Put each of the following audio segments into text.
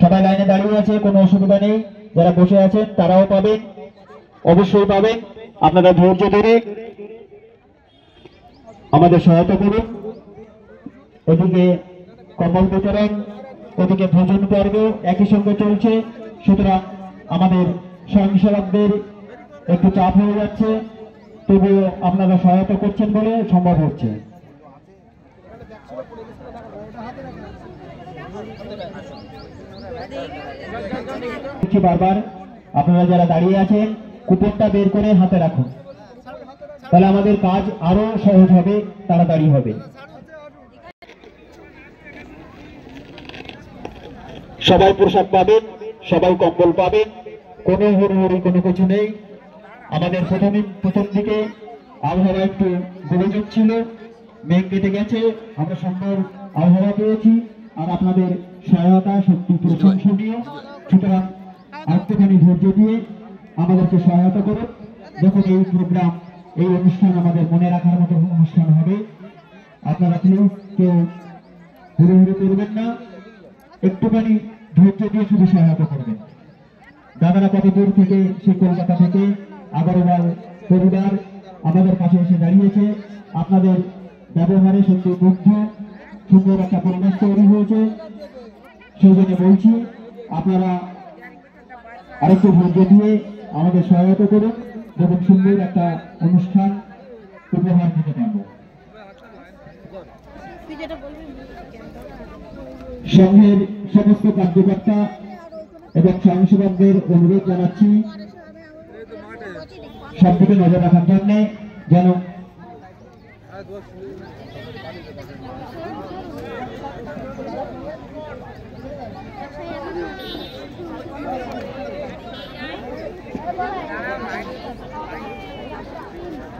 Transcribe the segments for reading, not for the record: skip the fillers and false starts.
সবাই লাইনে দাঁড়িয়ে আছে, কোনো অসুবিধা নেই। যারা বসে আছেন তারাও পাবেন, অবশ্যই পাবেন। আপনারা ধৈর্য ধরে আমাদের সহায়তা করুন। এদিকে কম্বল বিতরণ, ওদিকে ভোজন পর্ব একই সঙ্গে চলছে, সুতরাং আমাদের স্বয়ংসেবকদের একটু চাপ হয়ে যাচ্ছে, তবুও আপনারা সহায়তা করছেন বলে সম্ভব হচ্ছে। বারবার আপনারা যারা দাঁড়িয়ে আছেন কুপনটা বের করে হাতে রাখুন, তাহলে আমাদের কাজ আরো সহজ হবে, তাড়াতাড়ি হবে। সবাই পোশাক পাবেন, সবাই কম্বল পাবেন, কোনো হুড়োহুড়ি কোনো কিছু নেই। আমাদের প্রথম দিকে আবহাওয়া একটু গোলযোগ ছিল, মেঘ কেটে গেছে, আমরা সুন্দর আবহাওয়া পেয়েছি, আর আপনাদের সহায়তা সত্যি প্রশংসনীয়। সুতরাং একটুখানি ধৈর্য দিয়ে আমাদেরকে সহায়তা করুন। যখন এই প্রোগ্রাম, এই অনুষ্ঠান আমাদের মনে রাখার মতো অনুষ্ঠান হবে, আপনারা প্লিজ কেউ হুড়োহুড়ি করবেন না, একটুখানি ধৈর্য দিয়ে শুধু সহায়তা করবেন। দাদারা কত দূর থেকে, সেই কলকাতা থেকে আগরওয়াল পরিবার আমাদের পাশে এসে দাঁড়িয়েছে। আপনাদের ব্যবহারে সত্যি মুগ্ধ, সুন্দর একটা পরিবেশ তৈরি হয়েছে। সেই জন্য বলছি, আপনারা আরেকটু ধৈর্য দিয়ে আমাদের সহায়তা করুন, এবং সুন্দর একটা অনুষ্ঠান উপহার দিতে পারব। সংঘের সমস্ত কার্যকর্তা এবং স্বয়ংসেবকদের অনুরোধ জানাচ্ছি সবদিকে নজর রাখার জন্য, যেন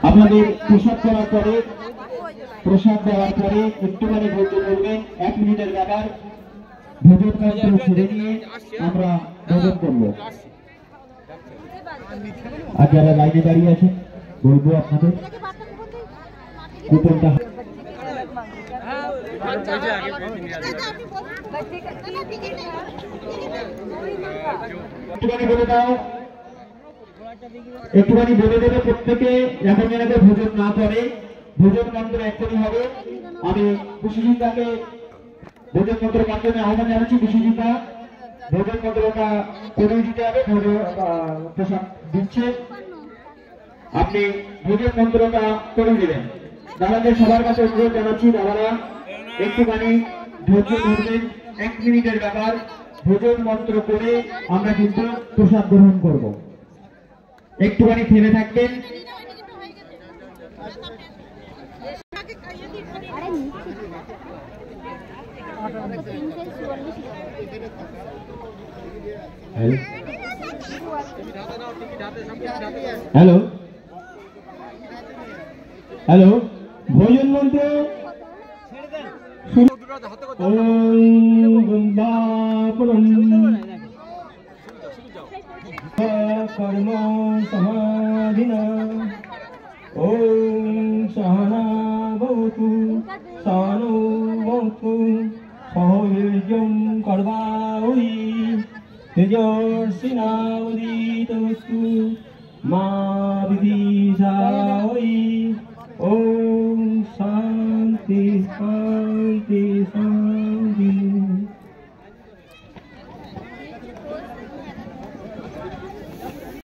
আপনাদের প্রসাদ করার পরে, প্রসাদ দেওয়ার পরে একটুখানি ধৈর্য করবেন, 1 মিনিটের ব্যাপার। ভোজন মন্ত্র ছেড়ে নিয়ে আমরা ভোজন করব। আর যারা লাইনে দাঁড়িয়ে আছেন বলবো আপনাদের কুপনটা একটুখানি বলে দাও, একটুখানি বলে দেবে প্রত্যেকে, এখন যেন ভোজন না করে। ভোজন মন্ত্র এক্ষুনি হবে। আমি বিশ্বজিৎদাকে ভোজন মন্ত্র মাধ্যমে আহ্বান জানাচ্ছি। বিশ্বজিৎদা ভোজন মন্ত্রটা করে দিতে হবে, প্রসাদ দিচ্ছে, আপনি ভোজন মন্ত্রটা করে দিবেন। দাদাদের সবার কাছে অনুরোধ জানাচ্ছি, দাদারা একটুখানি ধৈর্য ধরবেন, 1 মিনিটের ব্যাপার। ভোজন মন্ত্র করে আমরা কিন্তু প্রসাদ গ্রহণ করব, একটুখানি থেমে থাকবেন। হ্যালো হ্যালো, ভোজন মন্ত্র কর্ম সমাধিনা ওম সহনা ভবতু সহনৌ ভুনক্তু সহবীর্যং কর্বাবহৈ তেজস্বিনাবধীতমস্তু মা বিদ্বিষাবহৈ।